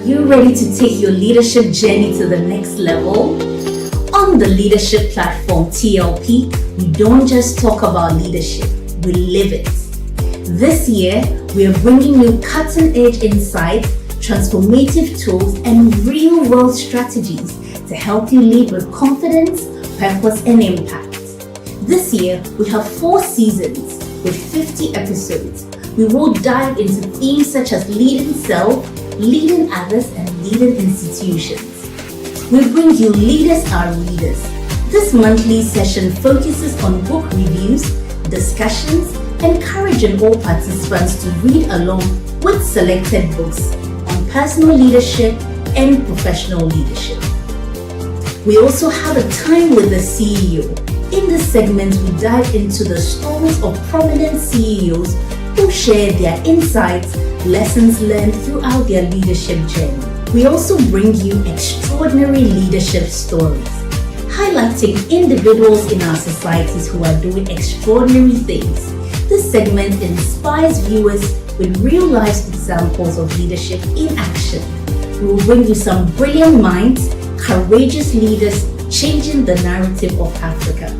you ready to take your leadership journey to the next level? On the leadership platform TLP, we don't just talk about leadership, we live it. This year, we are bringing you cutting-edge insights, transformative tools, and real-world strategies to help you lead with confidence, purpose, and impact. This year, we have 4 seasons with 50 episodes. We will dive into themes such as leading self, leading others, and leading institutions. We bring you Leaders Are Readers. This monthly session focuses on book reviews, discussions, encouraging all participants to read along with selected books on personal leadership and professional leadership. We also have a time with the CEO. In this segment, we dive into the stories of prominent CEOs who share their insights, lessons learned throughout their leadership journey. We also bring you extraordinary leadership stories, highlighting individuals in our societies who are doing extraordinary things. This segment inspires viewers with real-life examples of leadership in action. We will bring you some brilliant minds, courageous leaders changing the narrative of Africa.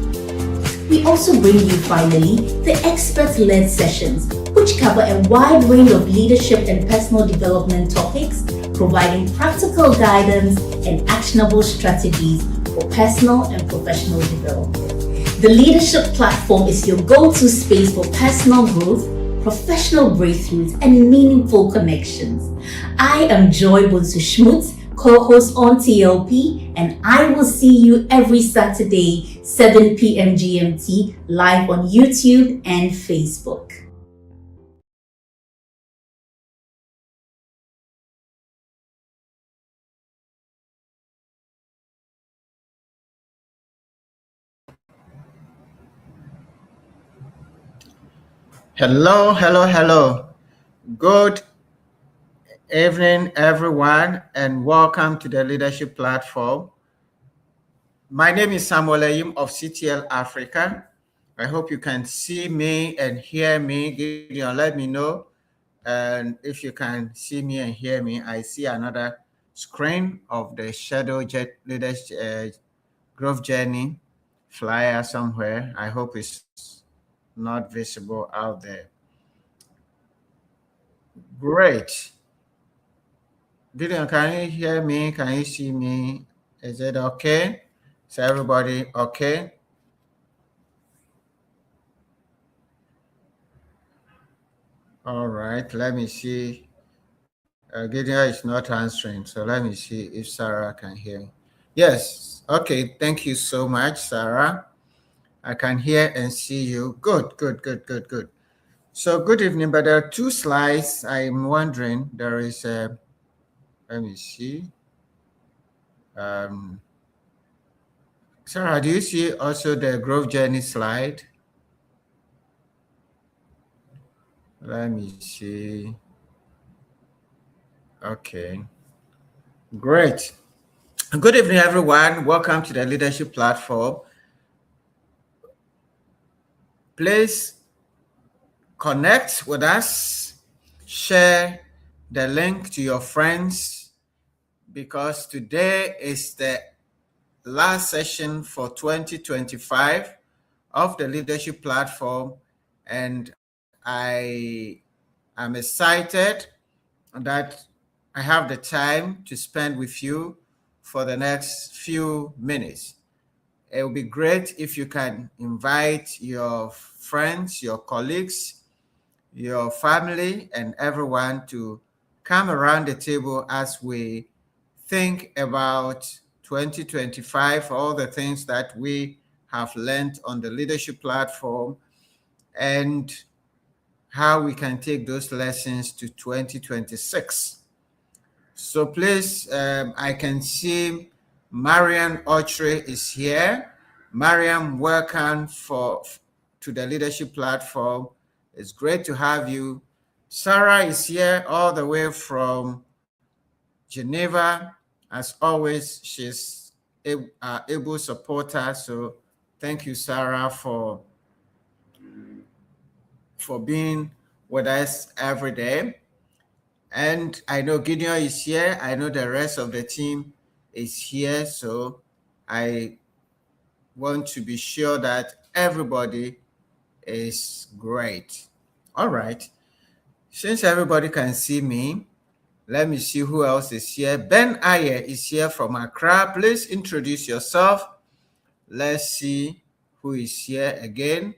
We also bring you finally the expert-led sessions, which cover a wide range of leadership and personal development topics, providing practical guidance and actionable strategies for personal and professional development. The leadership platform is your go-to space for personal growth, professional breakthroughs, and meaningful connections. I am Joy Bunsu-Schmutz, co-host on TLP, and I will see you every Saturday, 7 p.m. GMT, live on YouTube and Facebook. Hello. Good evening, everyone, and welcome to the Leadership Platform. My name is Samuel Ayim of CTL Africa. I hope you can see me and hear me. Gideon, let me know. And if you can see me and hear me, I see another screen of the Shadow Jet Leadership Growth Journey flyer somewhere. I hope it's not visible out there. Great. Gideon, can you hear me? Can you see me? Is it okay? Is everybody okay? All right, let me see. Gideon is not answering, so let me see if Sarah can hear. Yes, okay, thank you so much, Sarah. I can hear and see you. Good. So good evening, but there are 2 slides. I'm wondering, there is a, let me see. Sarah, do you see also the growth journey slide? Let me see. Okay, great. Good evening, everyone. Welcome to the Leadership Platform. Please connect with us, share the link to your friends, because today is the last session for 2025 of the Leadership Platform, and I am excited that I have the time to spend with you for the next few minutes. It would be great if you can invite your friends, your colleagues, your family, and everyone to come around the table as we think about 2025, all the things that we have learned on the Leadership Platform, and how we can take those lessons to 2026. So please, I can see Mariam Ochre is here. Mariam, welcome to the Leadership Platform. It's great to have you. Sarah is here all the way from Geneva. As always, she's able supporter. So thank you, Sarah, for being with us every day. And I know Gideon is here. I know the rest of the team is here. So I want to be sure that everybody is great. All right. Since everybody can see me, let me see who else is here. Ben Ayer is here from Accra. Please introduce yourself. Let's see who is here again.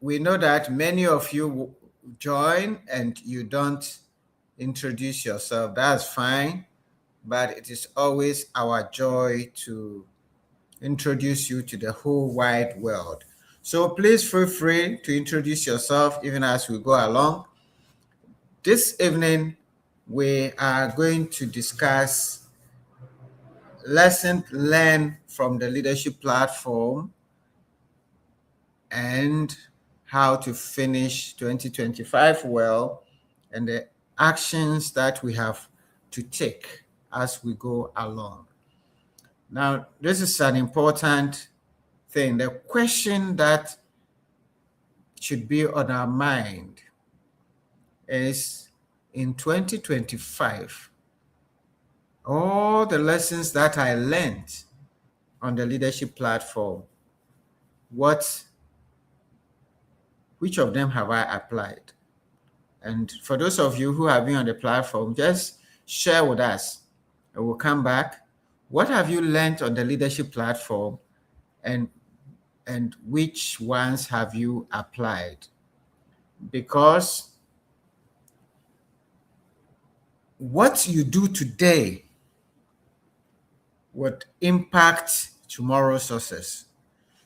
We know that many of you join and you don't introduce yourself. That's fine, but it is always our joy to introduce you to the whole wide world. So please feel free to introduce yourself even as we go along. This evening, we are going to discuss lessons learned from the leadership platform and how to finish 2025 well, and the actions that we have to take as we go along. Now, this is an important thing. The question that should be on our mind is, in 2025, all the lessons that I learned on the leadership platform, which of them have I applied? And for those of you who have been on the platform, just share with us and we'll come back. What have you learned on the leadership platform, and which ones have you applied? Because what you do today would impact tomorrow's success.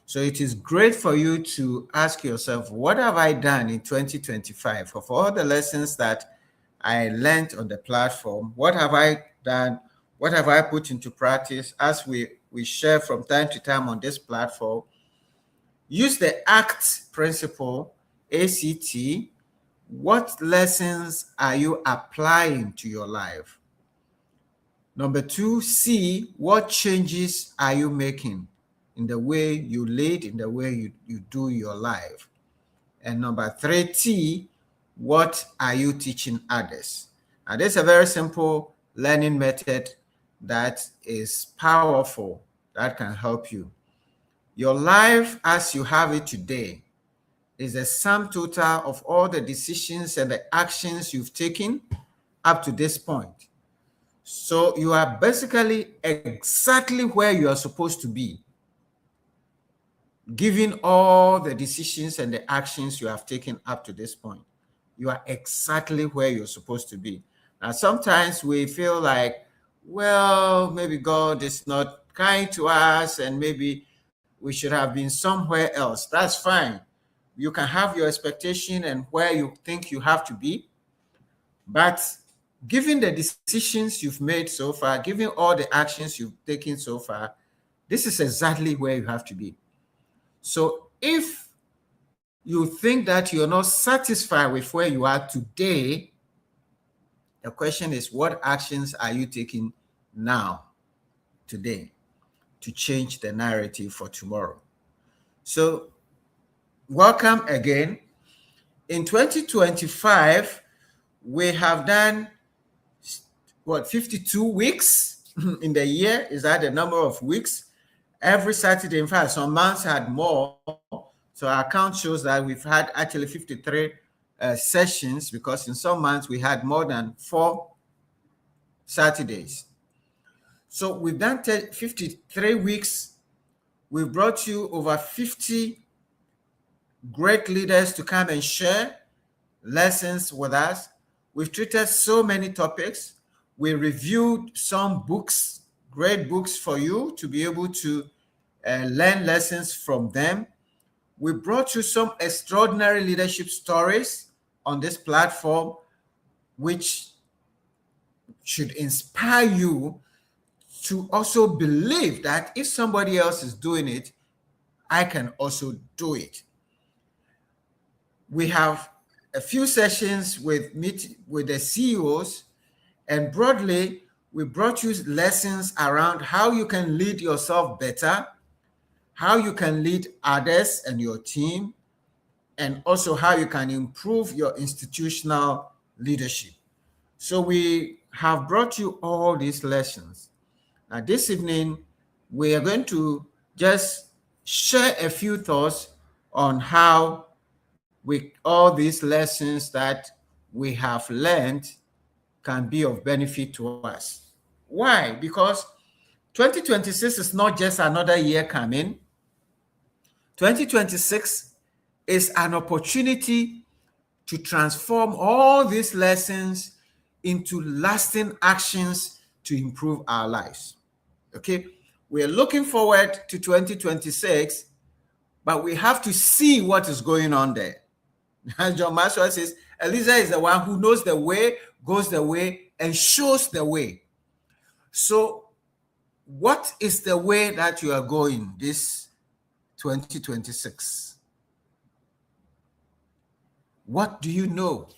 So it is great for you to ask yourself, what have I done in 2025? For all the lessons that I learned on the platform, what have I done? What have I put into practice as we share from time to time on this platform? Use the ACT principle, ACT. What lessons are you applying to your life? Number 2, C, what changes are you making in the way you lead, in the way you do your life? And number 3, T, what are you teaching others? And this is a very simple learning method that is powerful, that can help you. Your life as you have it today is a sum total of all the decisions and the actions you've taken up to this point. So you are basically exactly where you are supposed to be, given all the decisions and the actions you have taken up to this point. You are exactly where you're supposed to be. Now, sometimes we feel like, well, maybe God is not kind to us and maybe we should have been somewhere else. That's fine. You can have your expectation and where you think you have to be. But given the decisions you've made so far, given all the actions you've taken so far, this is exactly where you have to be. So if you think that you're not satisfied with where you are today, the question is, what actions are you taking now, today, to change the narrative for tomorrow? So welcome again. In 2025, we have done 52 weeks in the year? Is that the number of weeks? Every Saturday, in fact, some months had more. So our account shows that we've had actually 53 sessions, because in some months we had more than 4 Saturdays. So we've done 53 weeks. We've brought you over 50 great leaders to come and share lessons with us. We've treated so many topics. We reviewed some books, great books for you to be able to learn lessons from them. We brought you some extraordinary leadership stories on this platform, which should inspire you to also believe that if somebody else is doing it, I can also do it. We have a few sessions with the CEOs, and broadly, we brought you lessons around how you can lead yourself better, how you can lead others and your team, and also how you can improve your institutional leadership. So we have brought you all these lessons. Now, this evening, we are going to just share a few thoughts on how all these lessons that we have learned can be of benefit to us. Why? Because 2026 is not just another year coming. 2026 is an opportunity to transform all these lessons into lasting actions to improve our lives. Okay? We're looking forward to 2026, but we have to see what is going on there. As John Maxwell says, Eliza is the one who knows the way, goes the way, and shows the way. So, what is the way that you are going this 2026? What do you know?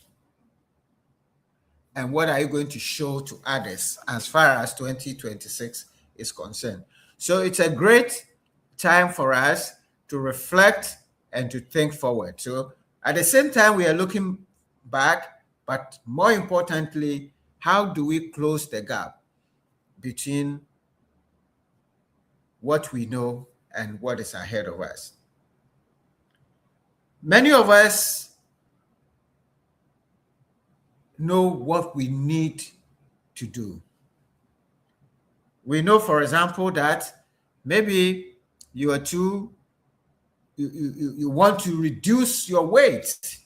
And what are you going to show to others as far as 2026 is concerned? So it's a great time for us to reflect and to think forward. So at the same time, we are looking back, but more importantly, how do we close the gap between what we know and what is ahead of us? Many of us know what we need to do. We know, for example, that maybe you want to reduce your weight,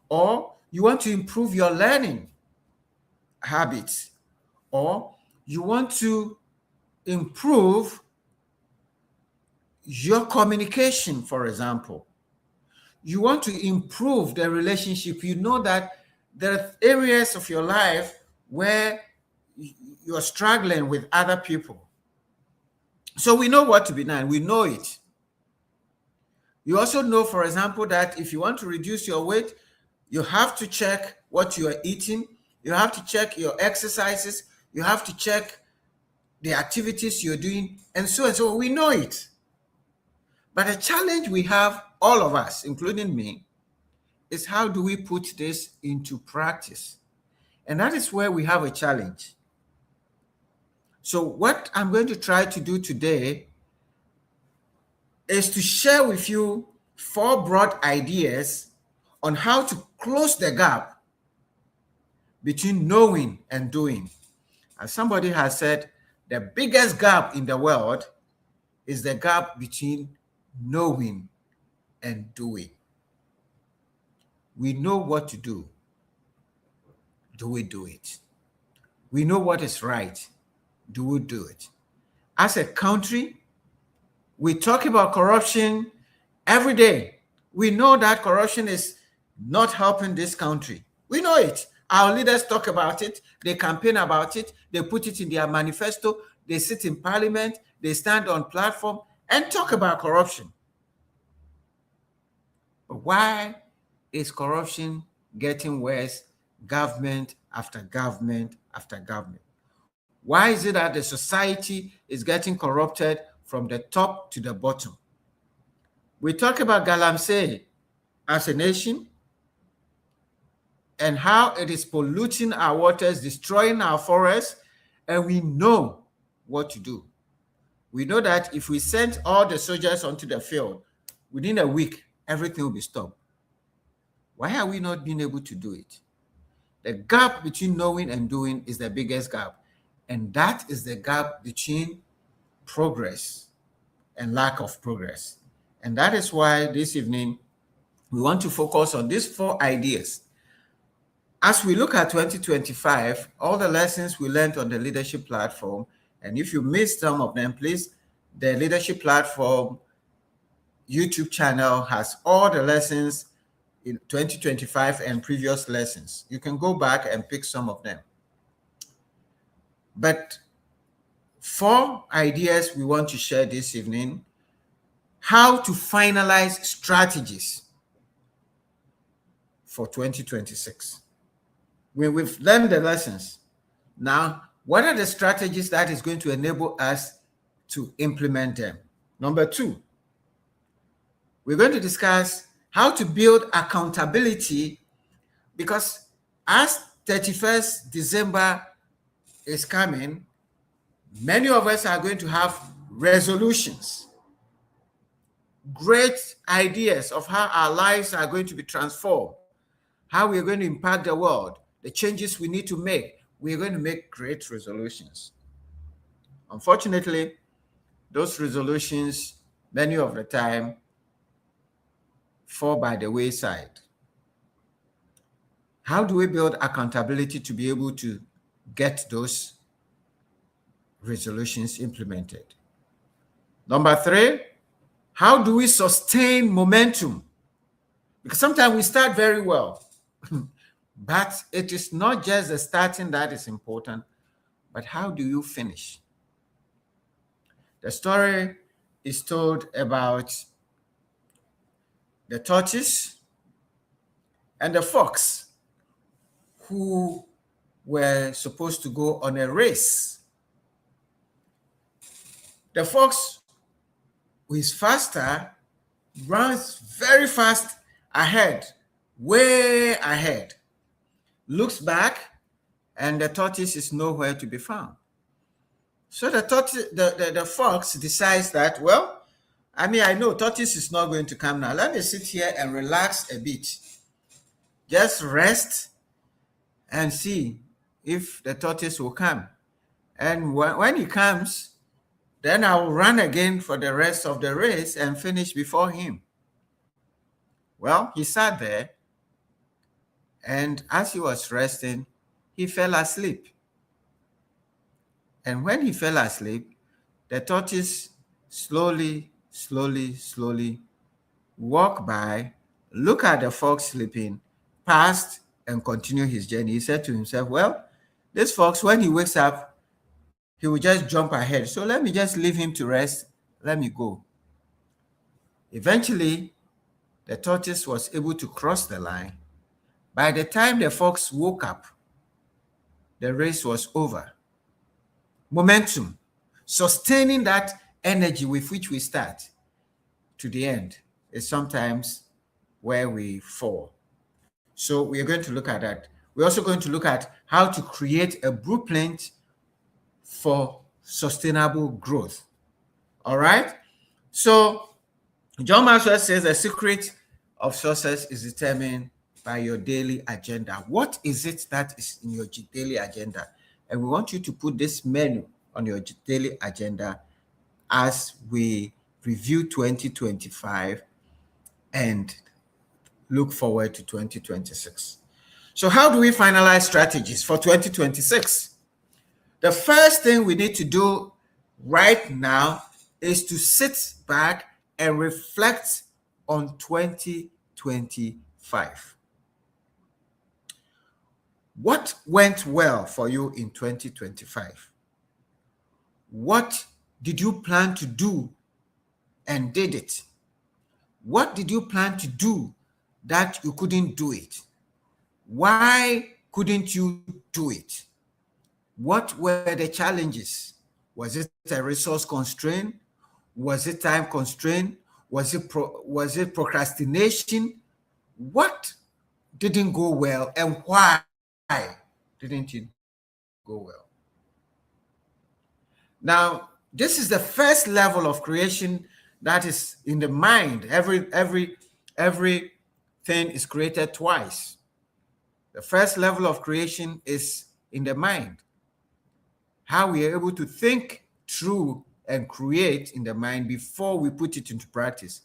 or you want to improve your learning habits, or you want to improve your communication, for example. You want to improve the relationship. You know that there are areas of your life where you're struggling with other people. So we know what to be done. We know it. You also know, for example, that if you want to reduce your weight, you have to check what you are eating. You have to check your exercises. You have to check the activities you're doing, and so and so. We know it. But the challenge we have, all of us, including me, is how do we put this into practice? And that is where we have a challenge. So what I'm going to try to do today is to share with you 4 broad ideas on how to close the gap between knowing and doing. As somebody has said, the biggest gap in the world is the gap between knowing and doing. We know what to do. Do we do it? We know what is right. Do we do it? As a country, we talk about corruption every day. We know that corruption is not helping this country. We know it. Our leaders talk about it. They campaign about it. They put it in their manifesto. They sit in parliament. They stand on platform and talk about corruption. But why is corruption getting worse, government after government after government? Why is it that the society is getting corrupted from the top to the bottom? We talk about Galamsey as a nation and how it is polluting our waters, destroying our forests, and we know what to do. We know that if we send all the soldiers onto the field, within a week, everything will be stopped. Why are we not being able to do it? The gap between knowing and doing is the biggest gap. And that is the gap between progress and lack of progress. And that is why this evening we want to focus on these 4 ideas. As we look at 2025, all the lessons we learned on the leadership platform, and if you missed some of them, please, the leadership platform YouTube channel has all the lessons in 2025 and previous lessons. You can go back and pick some of them. But 4 ideas we want to share this evening: how to finalize strategies for 2026. We've learned the lessons. Now, what are the strategies that is going to enable us to implement them? Number 2, we're going to discuss how to build accountability, because as 31st December is coming, many of us are going to have resolutions, great ideas of how our lives are going to be transformed, how we're going to impact the world, the changes we need to make. We're going to make great resolutions. Unfortunately, those resolutions, many of the time, fall by the wayside. How do we build accountability to be able to get those resolutions implemented? Number 3, how do we sustain momentum? Because sometimes we start very well, but it is not just the starting that is important, but how do you finish? The story is told about the tortoise and the fox who were supposed to go on a race. The fox, who is faster, runs very fast ahead, way ahead, looks back, and the tortoise is nowhere to be found. So the fox decides that, well, I know tortoise is not going to come now. Let me sit here and relax a bit. Just rest and see if the tortoise will come. And when he comes, then I will run again for the rest of the race and finish before him. Well, he sat there, and as he was resting, he fell asleep. And when he fell asleep, the tortoise slowly walked by, looked at the fox sleeping, passed, and continued his journey. He said to himself, well, this fox, when he wakes up, he will just jump ahead. So let me just leave him to rest. Let me go. Eventually, the tortoise was able to cross the line. By the time the fox woke up, the race was over. Momentum, sustaining that energy with which we start to the end, is sometimes where we fall. So we are going to look at that. We're also going to look at how to create a blueprint for sustainable growth. All right? So John Maxwell says the secret of success is determined by your daily agenda. What is it that is in your daily agenda? And we want you to put this menu on your daily agenda as we review 2025 and look forward to 2026. So how do we finalize strategies for 2026? The first thing we need to do right now is to sit back and reflect on 2025. What went well for you in 2025? What did you plan to do and did it? What did you plan to do that you couldn't do it? Why couldn't you do it? What were the challenges? Was it a resource constraint? Was it time constraint? Was it procrastination? What didn't go well, and why didn't it go well? Now, this is the first level of creation that is in the mind. Everything is created twice. The first level of creation is in the mind. How we are able to think through and create in the mind before we put it into practice.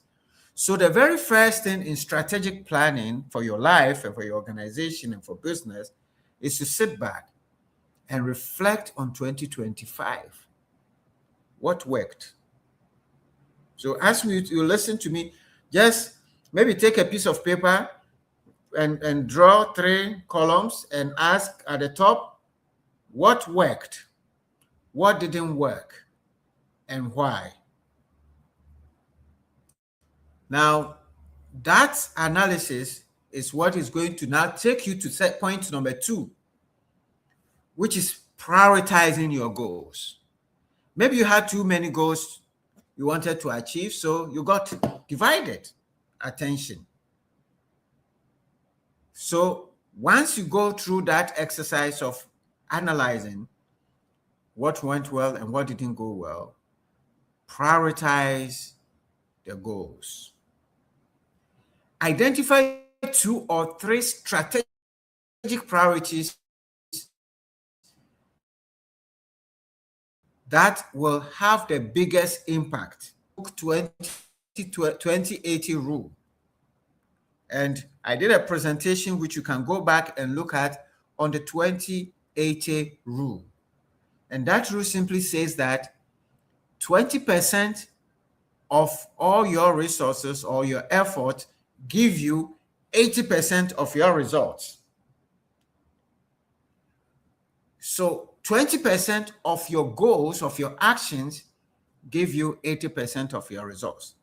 So the very first thing in strategic planning for your life and for your organization and for business is to sit back and reflect on 2025. What worked? So as you listen to me, just maybe take a piece of paper and draw 3 columns and ask at the top, what worked? What didn't work? And why? Now, that analysis is what is going to now take you to set point number 2, which is prioritizing your goals. Maybe you had too many goals you wanted to achieve, so you got divided attention. So Once you go through that exercise of analyzing what went well and what didn't go well, prioritize the goals. Identify 2 or 3 strategic priorities that will have the biggest impact. 20-80 rule. And I did a presentation which you can go back and look at on the 20-80 rule. And that rule simply says that 20% of all your resources or your effort give you 80% of your results. So 20% of your goals, of your actions, give you 80% of your results.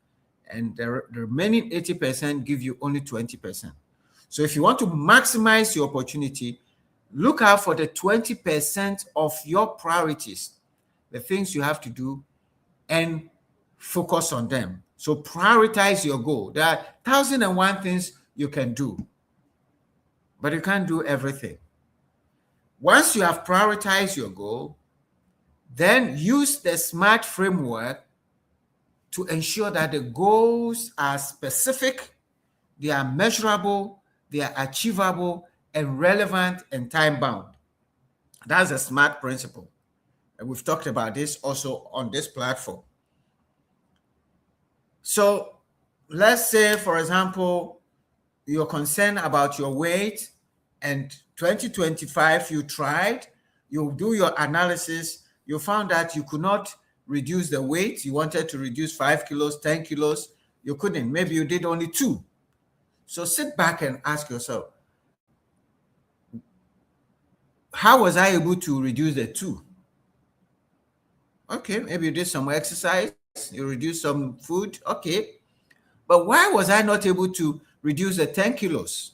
And the remaining 80% give you only 20%. So if you want to maximize your opportunity, look out for the 20% of your priorities, the things you have to do, and focus on them. So prioritize your goal. There are 1,001 things you can do, but you can't do everything. Once you have prioritized your goal, then use the SMART framework to ensure that the goals are specific, they are measurable, they are achievable, and relevant and time-bound. That's the SMART principle. And we've talked about this also on this platform. So let's say, for example, you're concerned about your weight, and 2025 you tried, you do your analysis, you found that you could not reduce the weight. You wanted to reduce 5 kilos, 10 kilos, you couldn't. Maybe you did only 2. So sit back and ask yourself, how was I able to reduce the 2? Okay, maybe you did some exercise, you reduced some food, okay. But why was I not able to reduce the 10 kilos?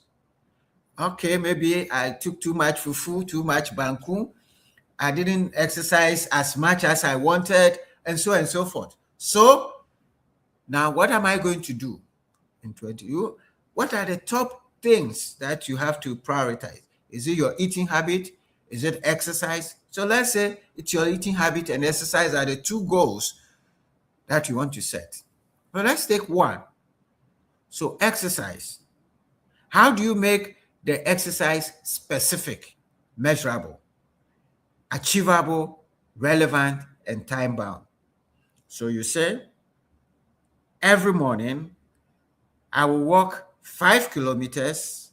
Okay, maybe I took too much fufu, too much banku, I didn't exercise as much as I wanted, and so on and so forth. So now what am I going to do in 20? What are the top things that you have to prioritize? Is it your eating habit? Is it exercise? So let's say it's your eating habit and exercise are the 2 goals that you want to set. But let's take one. So exercise. How do you make the exercise specific, measurable, achievable, relevant, and time-bound? So you say, every morning, I will walk 5 kilometers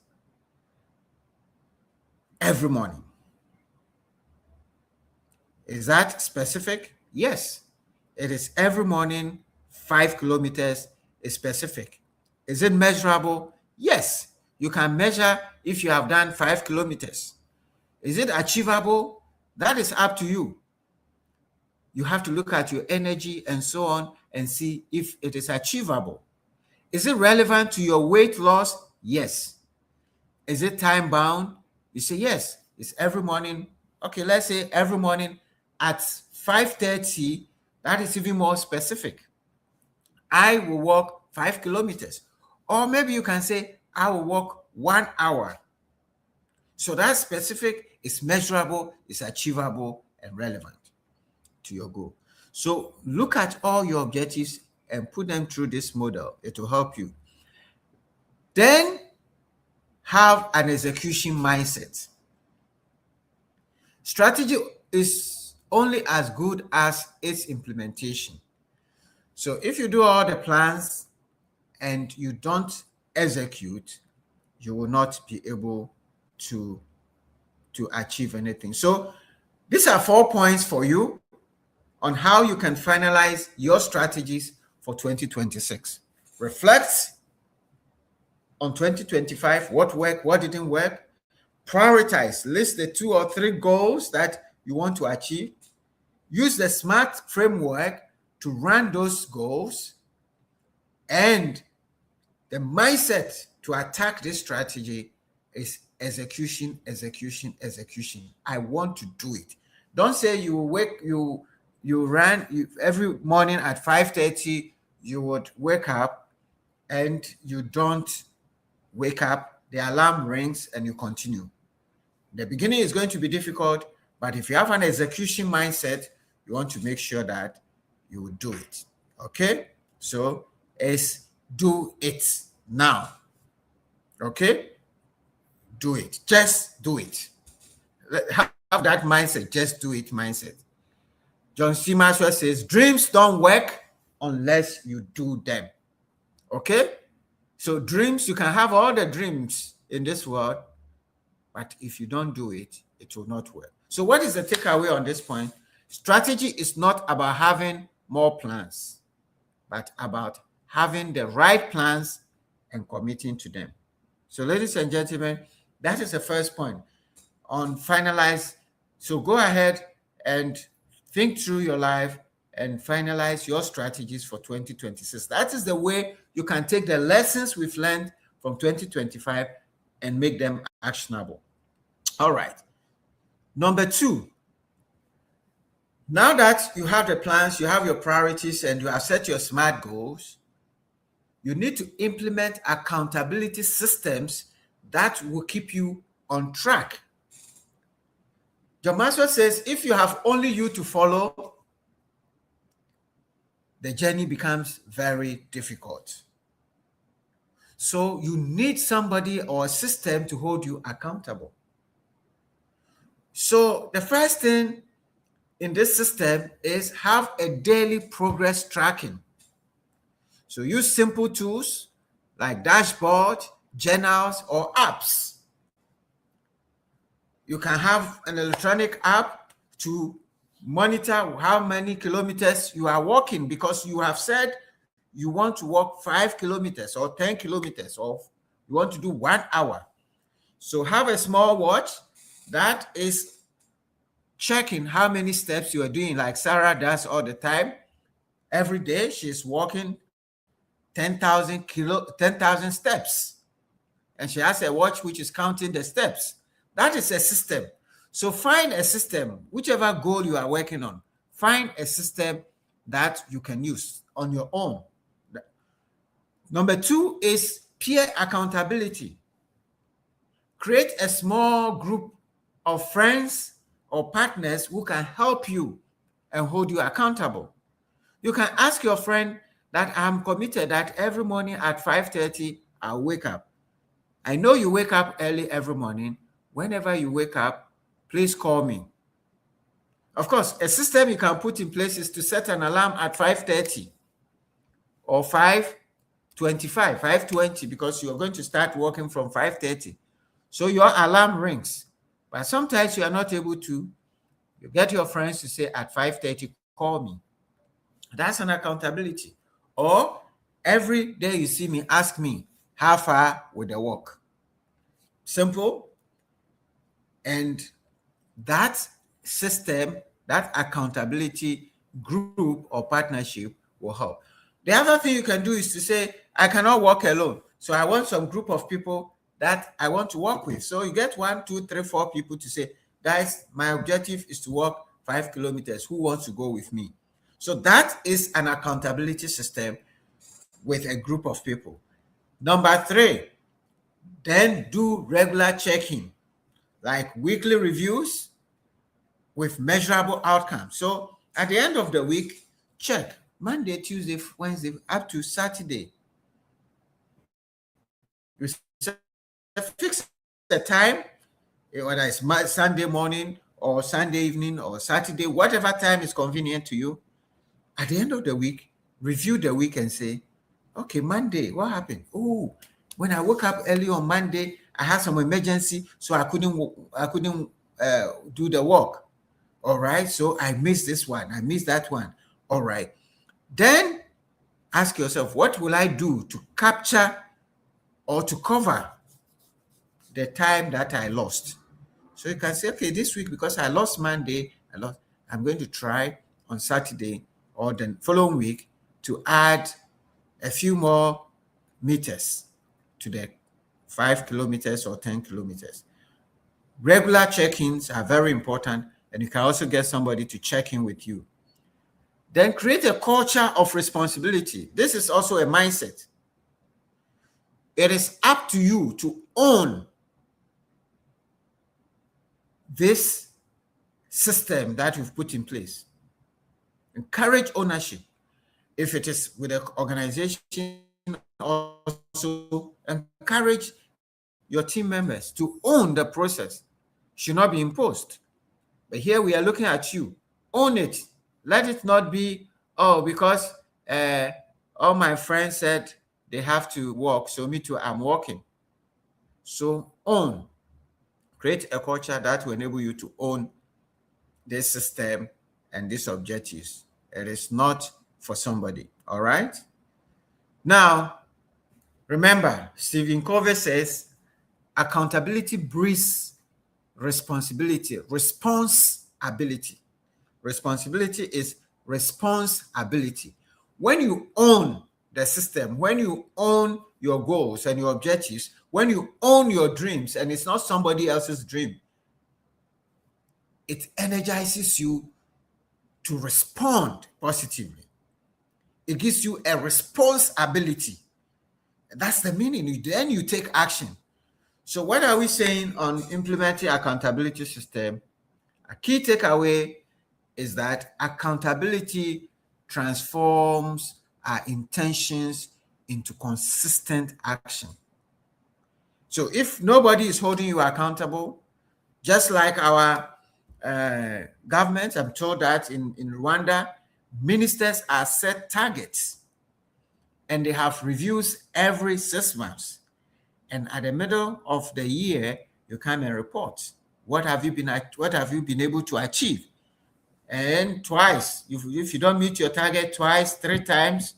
every morning. Is that specific? Yes, it is. Every morning, 5 kilometers is specific. Is it measurable? Yes, you can measure if you have done 5 kilometers. Is it achievable? That is up to you. You have to look at your energy and so on and see if it is achievable. Is it relevant to your weight loss? Yes. Is it time bound? You say yes. It's every morning. Okay, let's say every morning at 5:30. That is even more specific. I will walk 5 kilometers. Or maybe you can say, I will walk 1 hour. So that's specific, it's measurable, it's achievable, and relevant to your goal. So look at all your objectives and put them through this model. It will help you. Then have an execution mindset. Strategy is only as good as its implementation. So if you do all the plans and you don't execute, you will not be able to achieve anything. So these are 4 points for you on how you can finalize your strategies for 2026. Reflect on 2025, what worked, what didn't work. Prioritize, list the 2 or 3 goals that you want to achieve. Use the SMART framework to run those goals. And the mindset to attack this strategy is execution, execution, execution. I want to do it. Don't say you ran every morning at 5:30, you would wake up and you don't wake up the alarm rings and you continue. The beginning is going to be difficult, but if you have an execution mindset, you want to make sure that you will do it. Okay? So it's do it now. Okay? Do it. Just do it. Have that mindset. Just do it mindset. John C. Maxwell says, dreams don't work unless you do them. Okay? So dreams, you can have all the dreams in this world, but if you don't do it, it will not work. So what is the takeaway on this point? Strategy is not about having more plans, but about having the right plans and committing to them. So ladies and gentlemen, that is the first point on Finalize. So go ahead and think through your life and finalize your strategies for 2026. That is the way you can take the lessons we've learned from 2025 and make them actionable. All right. Number 2, now that you have the plans, you have your priorities, and you have set your SMART goals, you need to implement accountability systems that will keep you on track. John Maxwell says, if you have only you to follow, the journey becomes very difficult. So you need somebody or a system to hold you accountable. So the first thing in this system is have a daily progress tracking. So use simple tools like dashboard, journals, or apps. You can have an electronic app to monitor how many kilometers you are walking, because you have said you want to walk 5 kilometers or 10 kilometers, or you want to do 1 hour. So have a small watch that is checking how many steps you are doing, like Sarah does all the time. Every day she's walking 10,000 steps, and she has a watch which is counting the steps. That is a system. So find a system, whichever goal you are working on, find a system that you can use on your own. Number 2 is peer accountability. Create a small group of friends or partners who can help you and hold you accountable. You can ask your friend that I'm committed that every morning at 5:30, I'll wake up. I know you wake up early every morning. Whenever you wake up, please call me. Of course, a system you can put in place is to set an alarm at 5:30 or 5:25, 5:20, because you're going to start working from 5:30. So your alarm rings. But sometimes you are not able to. You get your friends to say at 5:30, call me. That's an accountability. Or every day you see me, ask me, how far with the walk? Simple. And that system, that accountability group or partnership will help. The other thing you can do is to say, I cannot walk alone. So I want some group of people that I want to work with. So you get 1, 2, 3, 4 people to say, guys, my objective is to walk 5 kilometers. Who wants to go with me? So that is an accountability system with a group of people. Number 3, then do regular checking, like weekly reviews with measurable outcomes. So at the end of the week, check Monday, Tuesday, Wednesday, up to Saturday. You fix the time, whether it's Sunday morning or Sunday evening or Saturday, whatever time is convenient to you. At the end of the week, review the week and say, okay, Monday, what happened? Oh, when I woke up early on Monday, I had some emergency, so I couldn't do the work. All right, so I missed this one, I missed that one. All right, then ask yourself, what will I do to capture or to cover the time that I lost? So you can say, okay, this week, because I lost Monday, I'm going to try on Saturday or the following week to add a few more meters to the 5 kilometers or 10 kilometers. Regular check-ins are very important, and you can also get somebody to check in with you. Then create a culture of responsibility. This is also a mindset. It is up to you to own this system that you've put in place. Encourage ownership. If it is with an organization, also encourage your team members to own the process. Should not be imposed. But here we are looking at you. Own it. Let it not be, oh, because all my friends said they have to walk, so me too, I'm walking. So own. Create a culture that will enable you to own this system and these objectives. It is not for somebody. All right? Now, remember, Stephen Covey says, accountability breeds responsibility. Responsibility is responsibility. When you own the system, when you own your goals and your objectives, when you own your dreams and it's not somebody else's dream, it energizes you to respond positively. It gives you a responsibility. That's the meaning. Then you take action. So what are we saying on implementing accountability system? A key takeaway is that accountability transforms our intentions into consistent action. So if nobody is holding you accountable, just like our government, I'm told that in Rwanda, ministers are set targets and they have reviews every 6 months. And at the middle of the year, you come and report. What have you been able to achieve? And twice, if you don't meet your target twice, 3 times,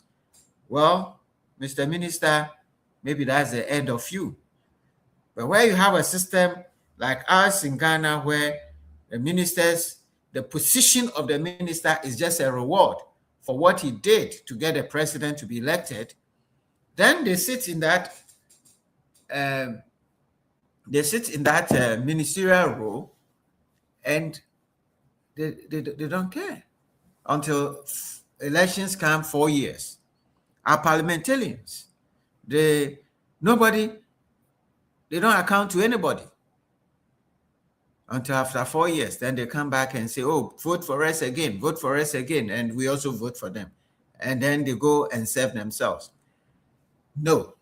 well, Mr. Minister, maybe that's the end of you. But where you have a system like ours in Ghana, where the position of the minister is just a reward for what he did to get the president to be elected, then they sit in that ministerial role, and they don't care until elections come 4 years. Our parliamentarians, they don't account to anybody until after 4 years. Then they come back and say, oh, vote for us again, and we also vote for them. And then they go and serve themselves. No.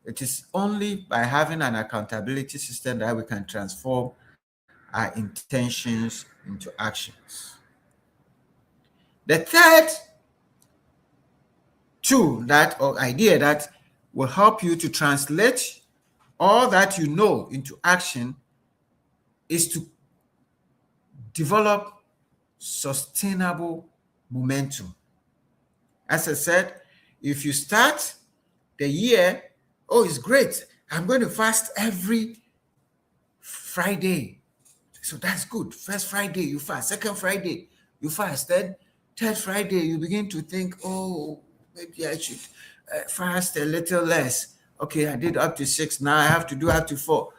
It is only by having an accountability system that we can transform our intentions into actions. The third tool or idea that will help you to translate all that you know into action is to develop sustainable momentum. As I said, if you start the year, oh, it's great, I'm going to fast every Friday. So that's good. First Friday, you fast. Second Friday, you fast. Then third Friday, you begin to think, oh, maybe I should fast a little less. Okay, I did up to 6. Now I have to do up to 4.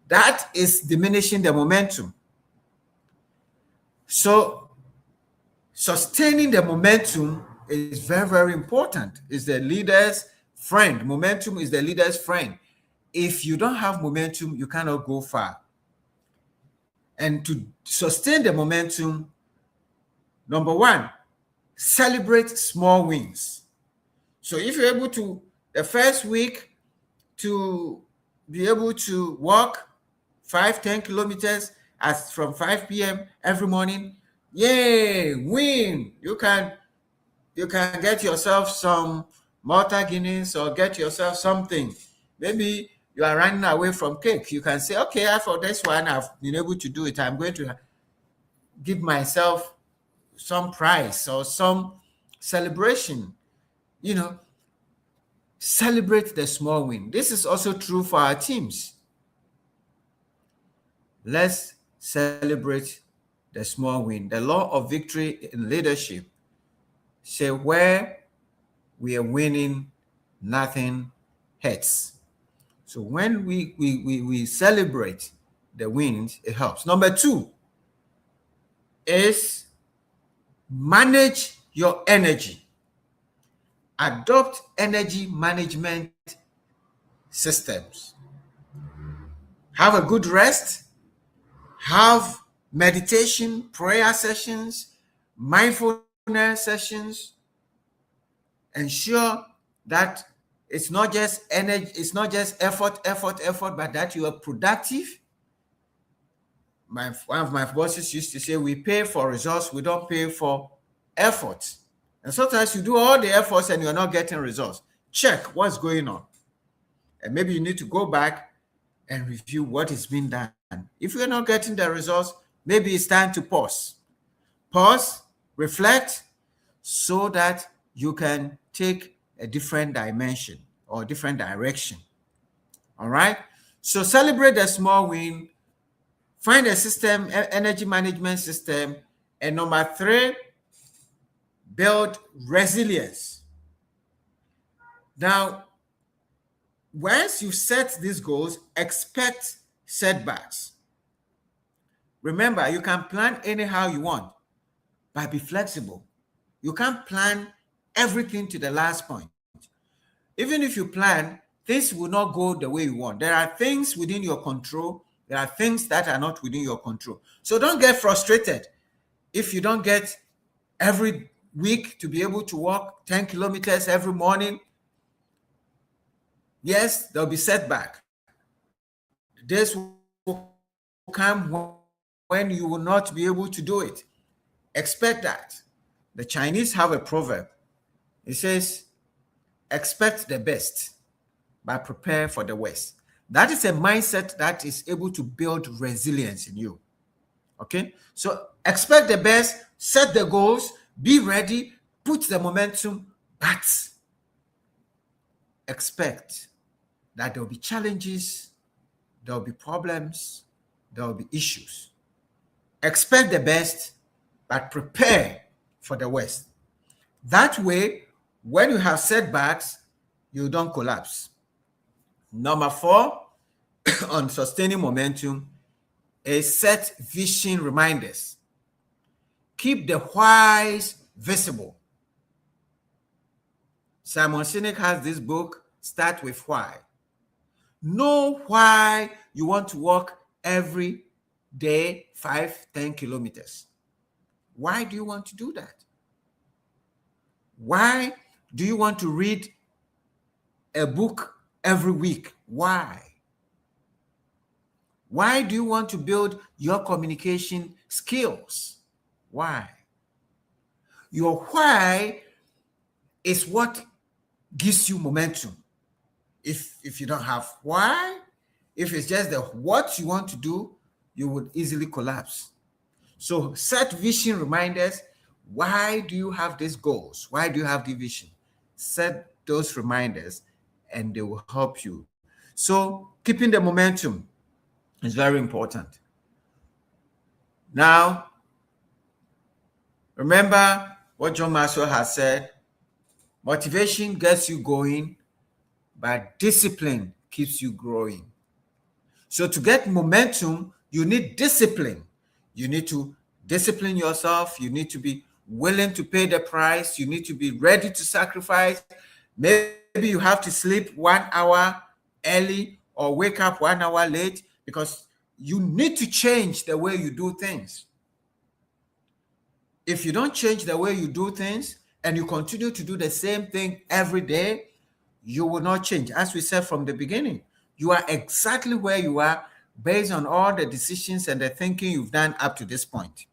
That is diminishing the momentum. So sustaining the momentum is very, very important. It's the leader's friend. Momentum is the leader's friend. If you don't have momentum, you cannot go far. And to sustain the momentum, number 1, celebrate small wins. So if you're able to, the first week, to be able to walk 5-10 kilometers from 5 p.m. every morning, yay, win. You can get yourself some Malta Guinness or get yourself something. Maybe you are running away from cake. You can say, okay, for this one, I've been able to do it. I'm going to give myself some prize or some celebration. Celebrate the small win. This is also true for our teams. Let's celebrate the small win. The law of victory in leadership say where we are winning, nothing hurts. So when we celebrate the wins, it helps. Number 2 is manage your energy. Adopt energy management systems. Have a good rest, have meditation, prayer sessions, mindfulness sessions. Ensure that it's not just energy, it's not just effort, but that you are productive. One of my bosses used to say, we pay for results, we don't pay for effort. And sometimes you do all the efforts and you're not getting results. Check what's going on. And maybe you need to go back and review what is being done. If you're not getting the results, maybe it's time to pause. Pause, reflect, so that you can take a different dimension or different direction. All right? So celebrate the small win, find a system, energy management system, and number 3, build resilience. Now, once you set these goals, expect setbacks. Remember, you can plan anyhow you want, but be flexible. You can't plan everything to the last point. Even if you plan, things will not go the way you want. There are things within your control. There are things that are not within your control. So don't get frustrated if you don't get every week to be able to walk 10 kilometers every morning. Yes, there'll be setback. Days will come when you will not be able to do it. Expect that. The Chinese have a proverb. It says, expect the best, but prepare for the worst. That is a mindset that is able to build resilience in you. Okay? So expect the best, set the goals, be ready, put the momentum, but expect that there will be challenges, there will be problems, there will be issues. Expect the best, but prepare for the worst. That way, when you have setbacks, you don't collapse. Number 4, on sustaining momentum, is set vision reminders. Keep the whys visible. Simon Sinek has this book, Start with Why. Know why you want to walk every day 5-10 kilometers. Why do you want to do that? Why do you want to read a book every week? Why? Why do you want to build your communication skills? Why? Your why is what gives you momentum. If you don't have why, if it's just the what you want to do, you would easily collapse. So set vision reminders. Why do you have these goals? Why do you have the vision? Set those reminders and they will help you. So keeping the momentum is very important. Now, remember what John Maxwell has said, motivation gets you going, but discipline keeps you growing. So to get momentum, you need discipline. You need to discipline yourself. You need to be willing to pay the price. You need to be ready to sacrifice. Maybe you have to sleep 1 hour early or wake up 1 hour late because you need to change the way you do things. If you don't change the way you do things and you continue to do the same thing every day, you will not change. As we said from the beginning, you are exactly where you are based on all the decisions and the thinking you've done up to this point.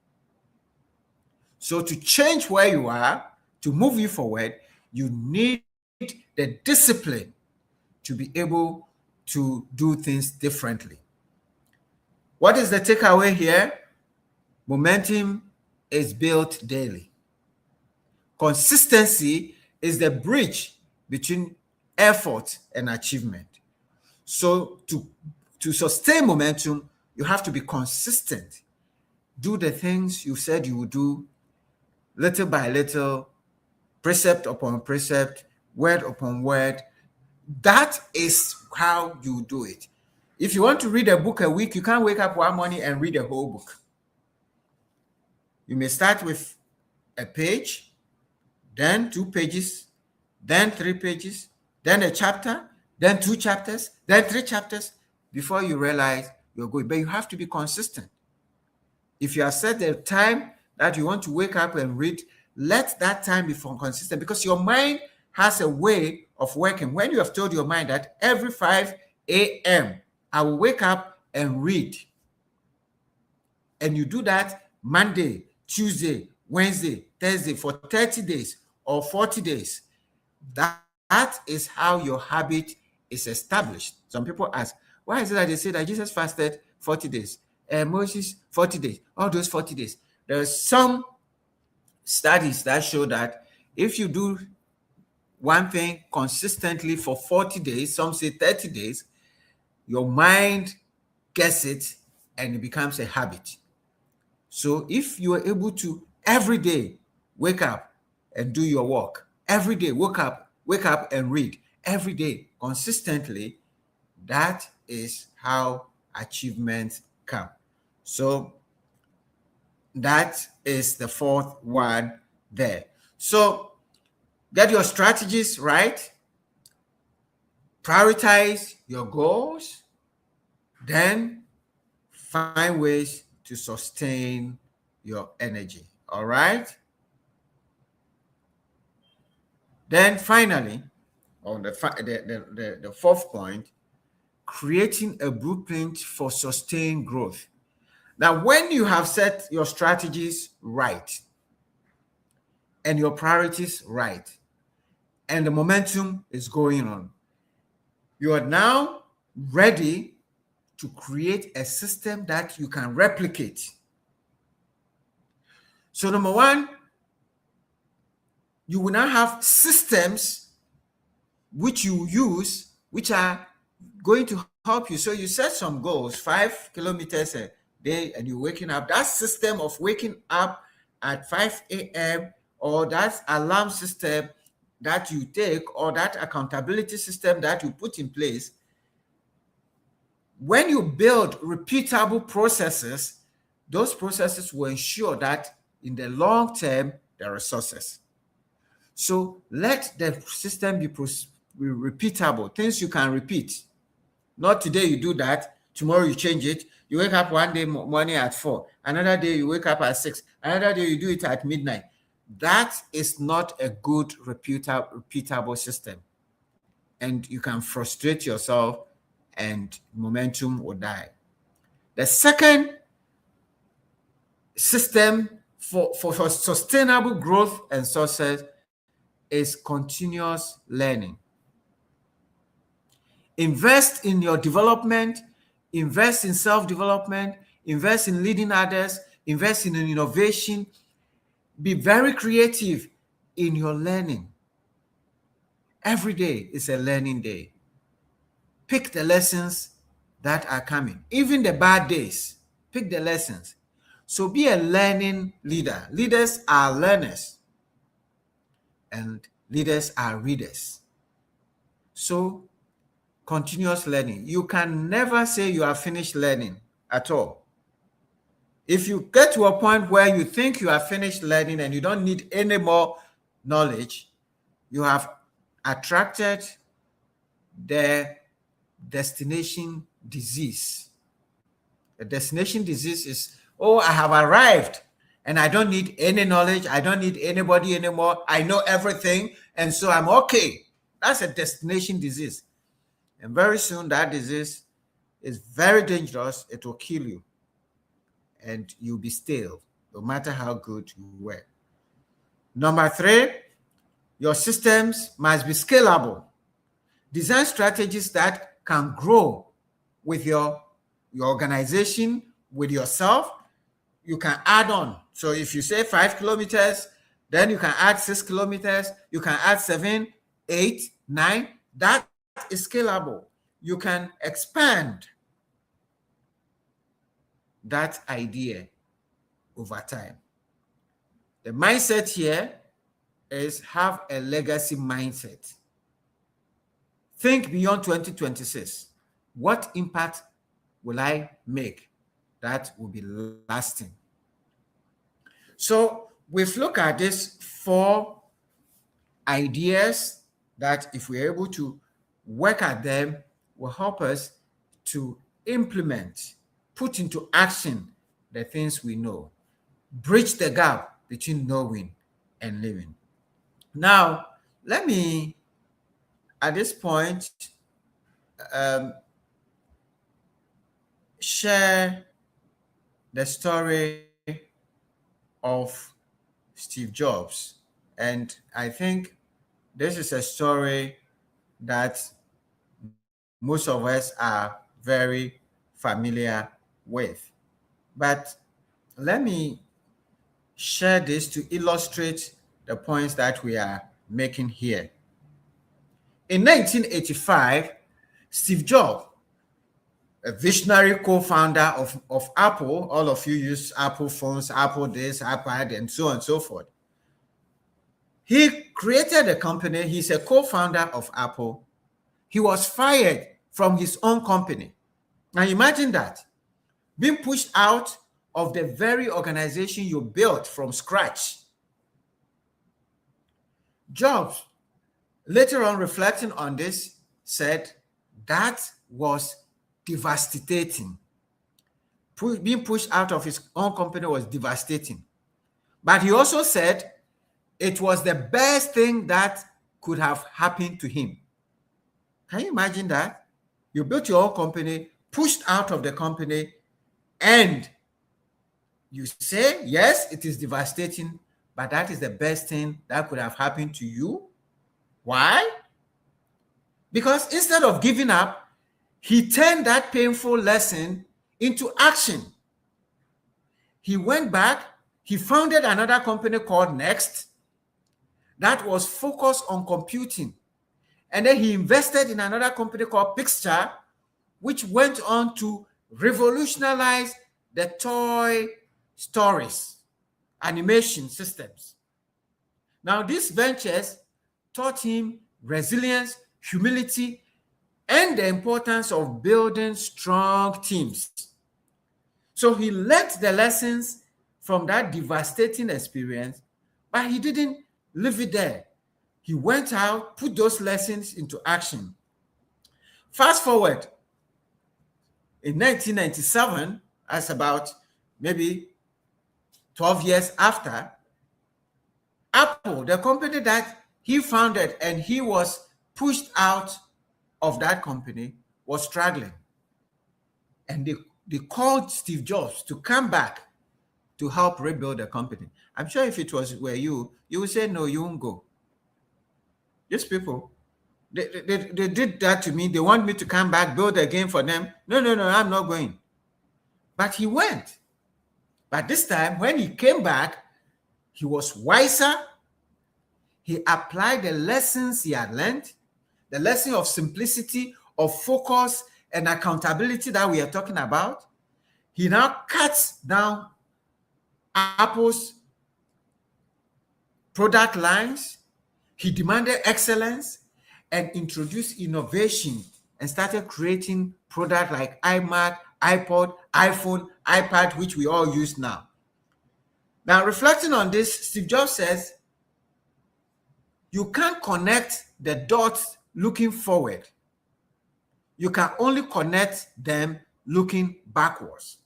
So to change where you are, to move you forward, you need the discipline to be able to do things differently. What is the takeaway here? Momentum is built daily. Consistency is the bridge between effort and achievement. So to sustain momentum, you have to be consistent. Do the things you said you would do, little by little, precept upon precept, word upon word. That is how you do it. If you want to read a book a week, you can't wake up one morning and read a whole book. You may start with a page, then 2 pages, then 3 pages, then a chapter, then 2 chapters, then 3 chapters before you realize you're going. But you have to be consistent. If you have set the time that you want to wake up and read, let that time be consistent, because your mind has a way of working. When you have told your mind that every 5 a.m. I will wake up and read, and you do that Monday, Tuesday, Wednesday, Thursday for 30 days or 40 days, that is how your habit is established. Some people ask, why is it that they say that Jesus fasted 40 days? Moses 40 days, all those 40 days. There are some studies that show that if you do one thing consistently for 40 days, some say 30 days, your mind gets it and it becomes a habit. So if you are able to every day wake up and do your work, every day wake up and read, every day consistently, that is how achievements come. So that is the fourth one there. So get your strategies right, prioritize your goals, then find ways to sustain your energy. All right. Then finally, on the fourth point, creating a blueprint for sustained growth. Now, when you have set your strategies right and your priorities right, and the momentum is going on, you are now ready to create a system that you can replicate. So number one, you will now have systems which you use, which are going to help you. So you set some goals, 5 kilometers a day, and you're waking up. That system of waking up at 5 a.m. or that alarm system that you take, or that accountability system that you put in place, when you build repeatable processes, those processes will ensure that in the long term, there are success. So let the system be repeatable, things you can repeat. Not today you do that, tomorrow you change it. You wake up one day morning at 4, another day you wake up at 6, another day you do it at midnight. That is not a good repeatable system. And you can frustrate yourself and momentum will die. The second system for sustainable growth and success is continuous learning. Invest in your development, invest in self-development, invest in leading others, invest in innovation. Be very creative in your learning. Every day is a learning day. Pick the lessons that are coming, even the bad days. Pick the lessons. So be a learning leader. Leaders are learners, and leaders are readers. So continuous learning. You can never say you are finished learning at all. If you get to a point where you think you are finished learning and you don't need any more knowledge, you have attracted the destination disease. The destination disease is, oh, I have arrived and I don't need any knowledge. I don't need anybody anymore. I know everything, and so I'm okay. That's a destination disease. And very soon that disease is very dangerous. It will kill you. And you'll be stale, no matter how good you were. Number 3, your systems must be scalable. Design strategies that can grow with your organization, with yourself. You can add on. So if you say 5 kilometers, then you can add 6 kilometers. You can add 7, 8, 9. That is scalable. You can expand that idea over time. The mindset here is have a legacy mindset. Think beyond 2026. What impact will I make that will be lasting? So we've looked at these 4 ideas that if we're able to work at them will help us to implement, put into action the things we know, bridge the gap between knowing and living. Now, let me, at this point, um, share the story of Steve Jobs. And I think this is a story that most of us are very familiar with. But let me share this to illustrate the points that we are making here. In 1985, Steve Jobs, a visionary co-founder of Apple, all of you use Apple phones, Apple this, iPad, and so on and so forth. He created a company. He's a co-founder of Apple. He was fired from his own company. Now imagine that, being pushed out of the very organization you built from scratch. Jobs, later on reflecting on this, said that was devastating. Being pushed out of his own company was devastating. But he also said it was the best thing that could have happened to him. Can you imagine that? You built your own company, pushed out of the company, and you say, yes, it is devastating, but that is the best thing that could have happened to you. Why? Because instead of giving up, he turned that painful lesson into action. He went back, he founded another company called Next that was focused on computing. And then he invested in another company called Pixar, which went on to revolutionize the toy stories, animation systems. Now, these ventures taught him resilience, humility, and the importance of building strong teams. So he learned the lessons from that devastating experience, but he didn't leave it there. He went out, put those lessons into action. Fast forward, in 1997, that's about maybe 12 years after, Apple, the company that he founded and he was pushed out of that company, was struggling. And they called Steve Jobs to come back to help rebuild the company. I'm sure if it were you would say, no, you won't go. These people, they did that to me. They want me to come back, build again for them. No, I'm not going. But he went. But this time, when he came back, he was wiser. He applied the lessons he had learned, the lesson of simplicity, of focus, and accountability that we are talking about. He now cuts down Apple's product lines. He demanded excellence and introduced innovation and started creating products like iMac, iPod, iPhone, iPad, which we all use now. Now, reflecting on this, Steve Jobs says, you can't connect the dots looking forward. You can only connect them looking backwards.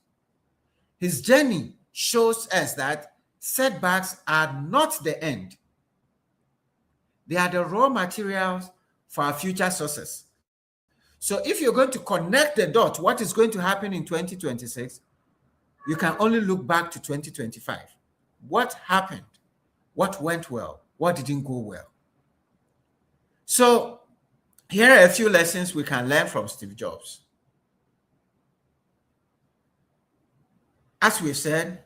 His journey shows us that setbacks are not the end. They are the raw materials for our future success. So if you're going to connect the dots, what is going to happen in 2026, you can only look back to 2025. What happened? What went well? What didn't go well? So here are a few lessons we can learn from Steve Jobs. As we said,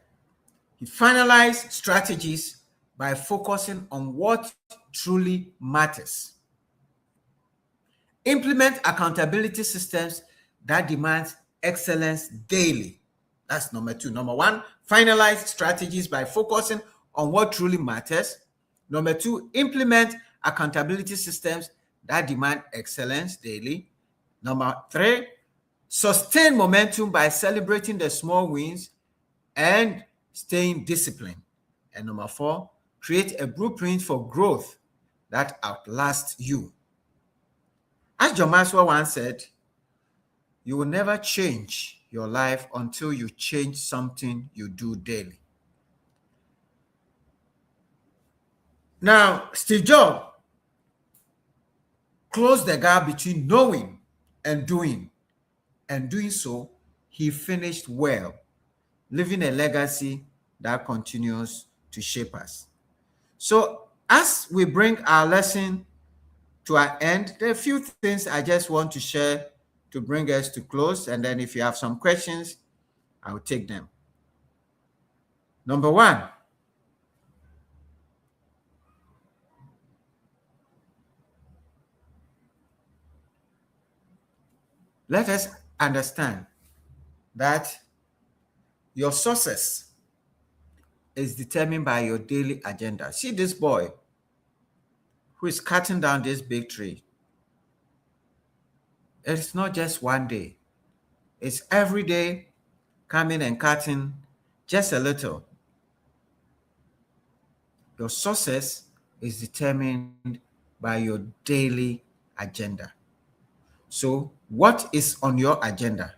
he finalized strategies by focusing on what truly matters. Implement accountability systems that demand excellence daily. That's number two. Number one, finalize strategies by focusing on what truly matters. Number two, implement accountability systems that demand excellence daily. Number three, sustain momentum by celebrating the small wins and staying disciplined. And number four, create a blueprint for growth that outlasts you. As John Maxwell once said, you will never change your life until you change something you do daily. Now, Steve Jobs closed the gap between knowing and doing. And doing so, he finished well, leaving a legacy that continues to shape us. So, as we bring our lesson to our end, there are a few things I just want to share to bring us to close. And then, if you have some questions, I will take them. Number one, let us understand that your success is determined by your daily agenda. See this boy who is cutting down this big tree. It's not just one day, it's every day coming and cutting just a little. Your success is determined by your daily agenda. So, what is on your agenda?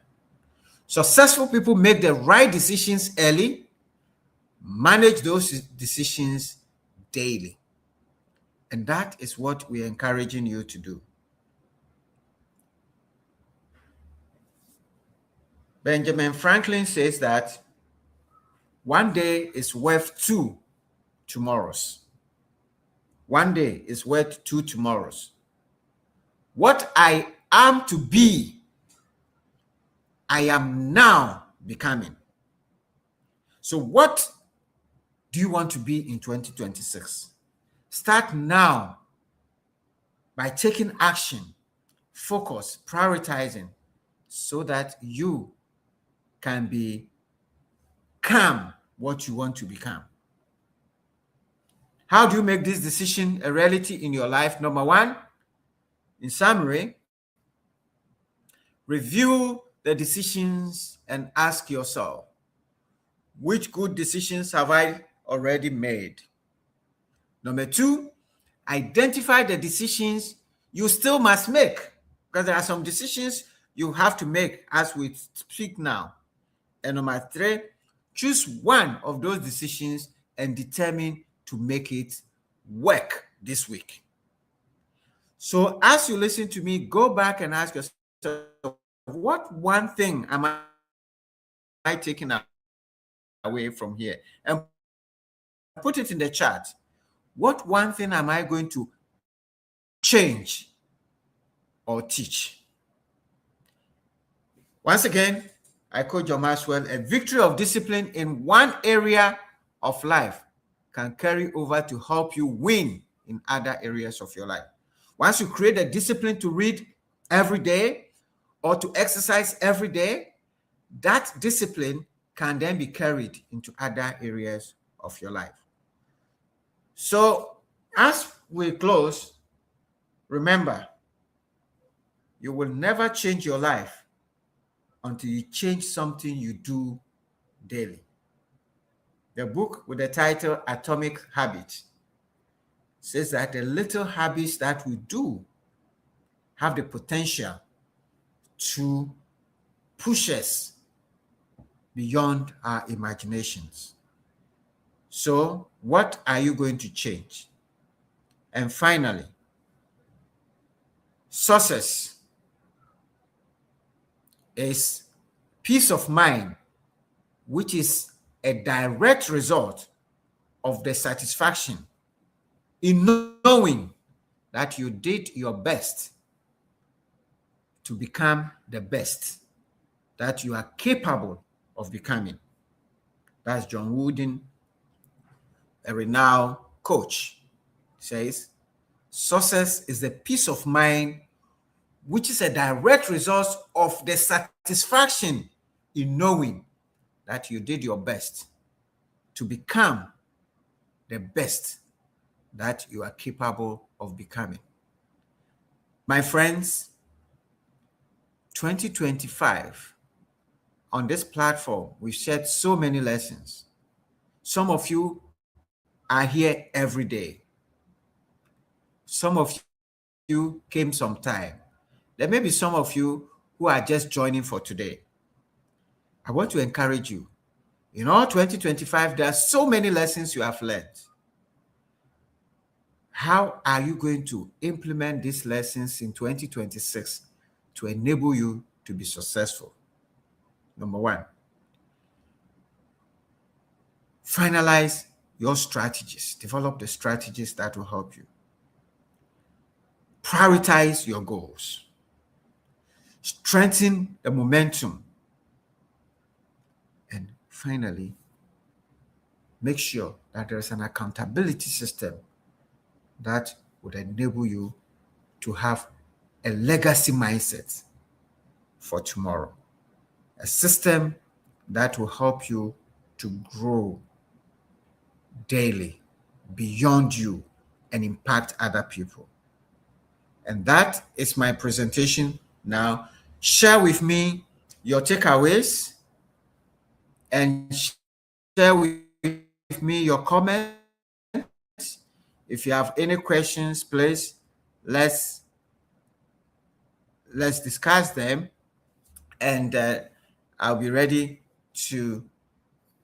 Successful people make the right decisions early, manage those decisions daily. And that is what we're encouraging you to do. Benjamin Franklin says that one day is worth two tomorrows. One day is worth two tomorrows. What I am to be, I am now becoming. So what do you want to be in 2026? Start now by taking action, focus, prioritizing, so that you can become what you want to become. How do you make this decision a reality in your life? Number one, in summary, review the decisions and ask yourself, which good decisions have I already made? Number two, identify the decisions you still must make, because there are some decisions you have to make as we speak now. And number three, choose one of those decisions and determine to make it work this week. So as you listen to me, go back and ask yourself, what one thing am I taking away from here? And put it in the chat. What one thing am I going to change or teach? Once again, I quote John Maxwell, a victory of discipline in one area of life can carry over to help you win in other areas of your life. Once you create a discipline to read every day or to exercise every day, that discipline can then be carried into other areas of your life. So as we close, remember, you will never change your life until you change something you do daily. The book with the title Atomic Habits says that the little habits that we do have the potential to push us beyond our imaginations. So, what are you going to change? And finally, success is peace of mind, which is a direct result of the satisfaction in knowing that you did your best to become the best that you are capable of becoming. That's John Wooden, a renowned coach, says, success is the peace of mind which is a direct result of the satisfaction in knowing that you did your best to become the best that you are capable of becoming. My friends, 2025, on this platform, we've shared so many lessons. Some of you are here every day. Some of you came sometime. There may be some of you who are just joining for today. I want to encourage you. In all 2025, there are so many lessons you have learned. How are you going to implement these lessons in 2026 to enable you to be successful? Number one, finalize your strategies. Develop the strategies that will help you. Prioritize your goals. Strengthen the momentum. And finally, make sure that there is an accountability system that would enable you to have a legacy mindset for tomorrow. A system that will help you to grow daily beyond you and impact other people. And that is my presentation. Now, share with me your takeaways and share with me your comments. If you have any questions, please let's discuss them, and I'll be ready to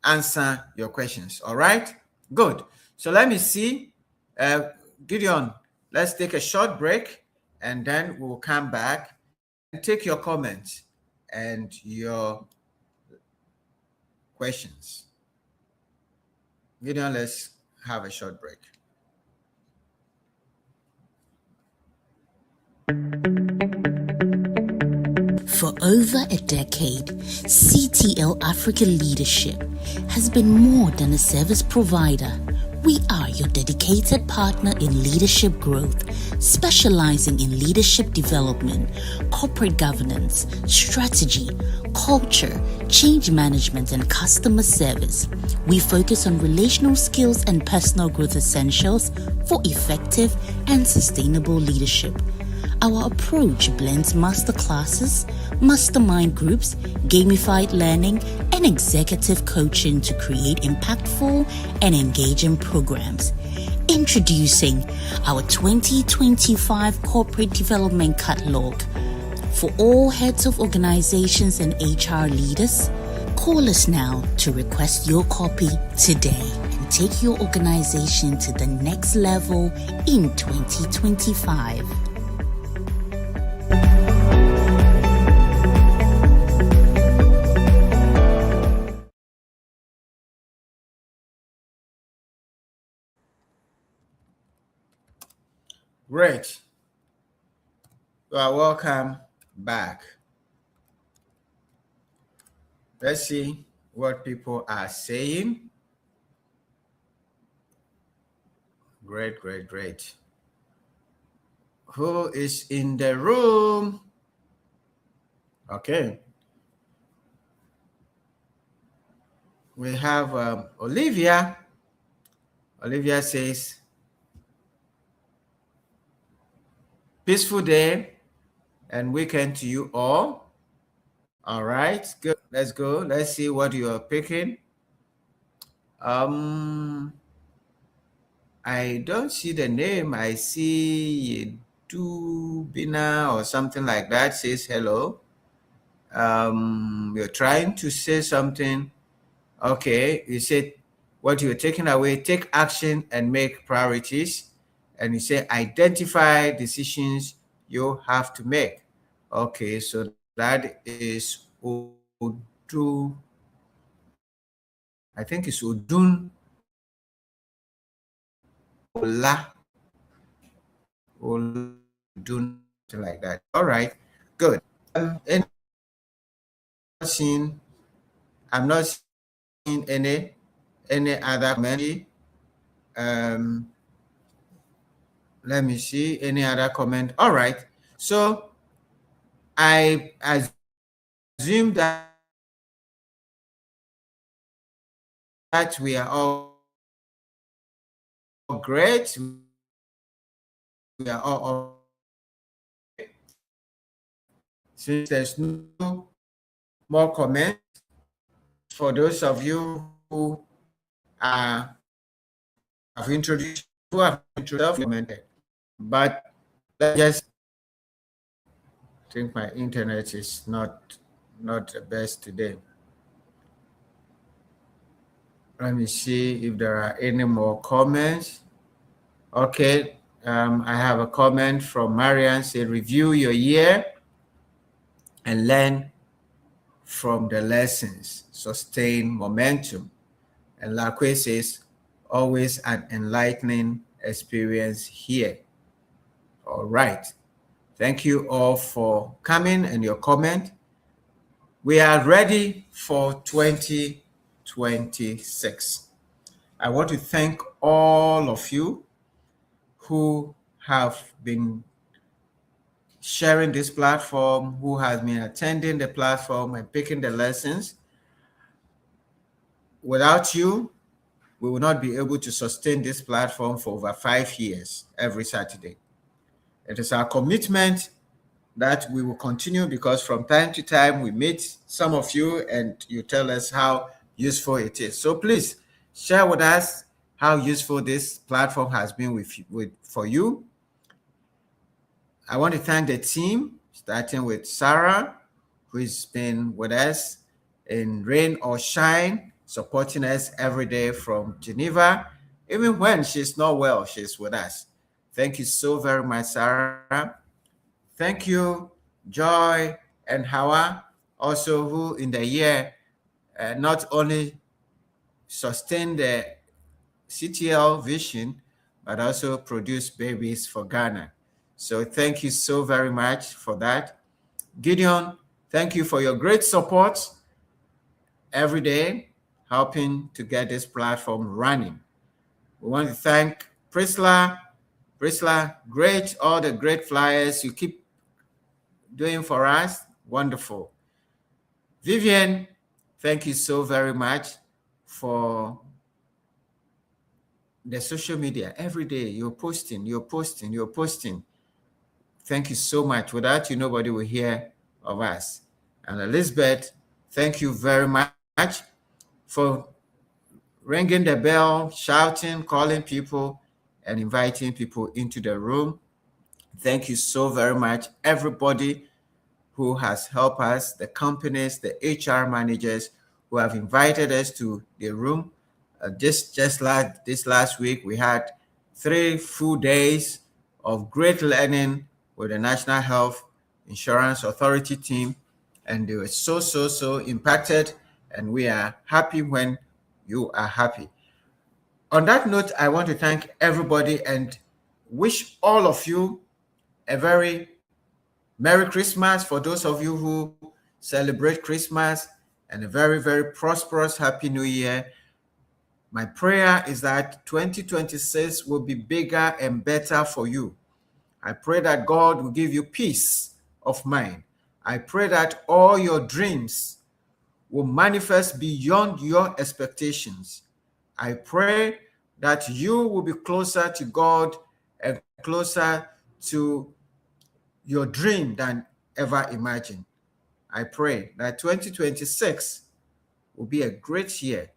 answer your questions. All right, good. So let me see, Gideon, let's take a short break, and then we'll come back and take your comments and your questions. Gideon, let's have a short break. For over a decade, CTL Africa Leadership has been more than a service provider. We are your dedicated partner in leadership growth, specializing in leadership development, corporate governance, strategy, culture, change management, and customer service. We focus on relational skills and personal growth essentials for effective and sustainable leadership. Our approach blends masterclasses, mastermind groups, gamified learning, and executive coaching to create impactful and engaging programs. Introducing our 2025 Corporate Development Catalog. For all heads of organizations and HR leaders, call us now to request your copy today and take your organization to the next level in 2025. Great. You are welcome back. Let's see what people are saying. Great, great, great. Who is in the room? Okay. We have Olivia. Olivia says, peaceful day and weekend to you all. All right, good. Let's go. Let's see what you are picking. I don't see the name. I see Dubina or something like that says hello. You're trying to say something. Okay, you said what you're taking away, take action and make priorities. And you say identify decisions you have to make. Okay, so that is Odu. I think it's Odun Ola. Odun, something like that. All right, good. And I'm not seeing any other comment. Let me see any other comment. All right, so I assume that we are all great. We are all since there's no more comments for those of you who have introduced, commented, but let's just I think my internet is not the best today. Let me see if there are any more comments. Okay, I have a comment from Marian. Say, review your year and learn from the lessons. Sustain momentum. And Lakwe says, always an enlightening experience here. All right. Thank you all for coming and your comment. We are ready for 2026. I want to thank all of you who have been sharing this platform, who has been attending the platform and picking the lessons. Without you, we will not be able to sustain this platform for over 5 years every Saturday. It is our commitment that we will continue, because from time to time we meet some of you and you tell us how useful it is. So please share with us how useful this platform has been for you. I want to thank the team, starting with Sarah, who's been with us in rain or shine, supporting us every day from Geneva. Even when she's not well, she's with us. Thank you so very much, Sarah. Thank you, Joy and Hawa, also who in the year not only sustained the CTL vision, but also produced babies for Ghana. So thank you so very much for that. Gideon, thank you for your great support every day, helping to get this platform running. We want to thank Priscilla. Priscilla, great, all the great flyers you keep doing for us. Wonderful. Vivian, thank you so very much for the social media. Every day you're posting. Thank you so much. Without you, nobody will hear of us. And Elizabeth, thank you very much for ringing the bell, shouting, calling people, and inviting people into the room. Thank you so very much, everybody who has helped us, the companies, the HR managers who have invited us to the room. This last week, we had 3 full days of great learning with the National Health Insurance Authority team, and they were so impacted, and we are happy when you are happy. On that note, I want to thank everybody and wish all of you a very Merry Christmas for those of you who celebrate Christmas, and a very, very prosperous Happy New Year. My prayer is that 2026 will be bigger and better for you. I pray that God will give you peace of mind. I pray that all your dreams will manifest beyond your expectations. I pray that you will be closer to God and closer to your dream than ever imagined. I pray that 2026 will be a great year,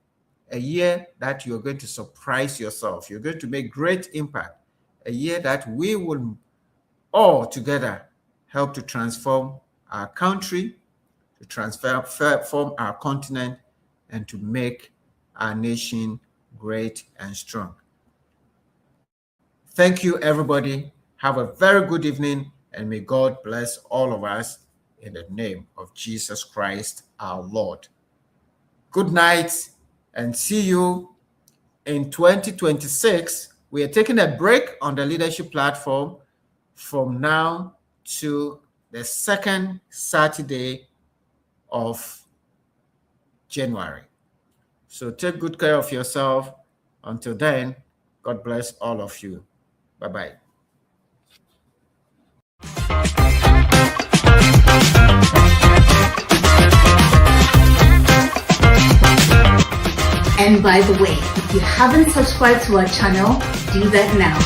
a year that you're going to surprise yourself. You're going to make great impact, a year that we will all together help to transform our country, to transform our continent, and to make our nation great and strong. Thank you, everybody. Have a very good evening, and may God bless all of us in the name of Jesus Christ, our Lord. Good night, and see you in 2026. We are taking a break on the leadership platform from now to the second Saturday of January. So take good care of yourself. Until then, God bless all of you. Bye-bye. And by the way, if you haven't subscribed to our channel, do that now.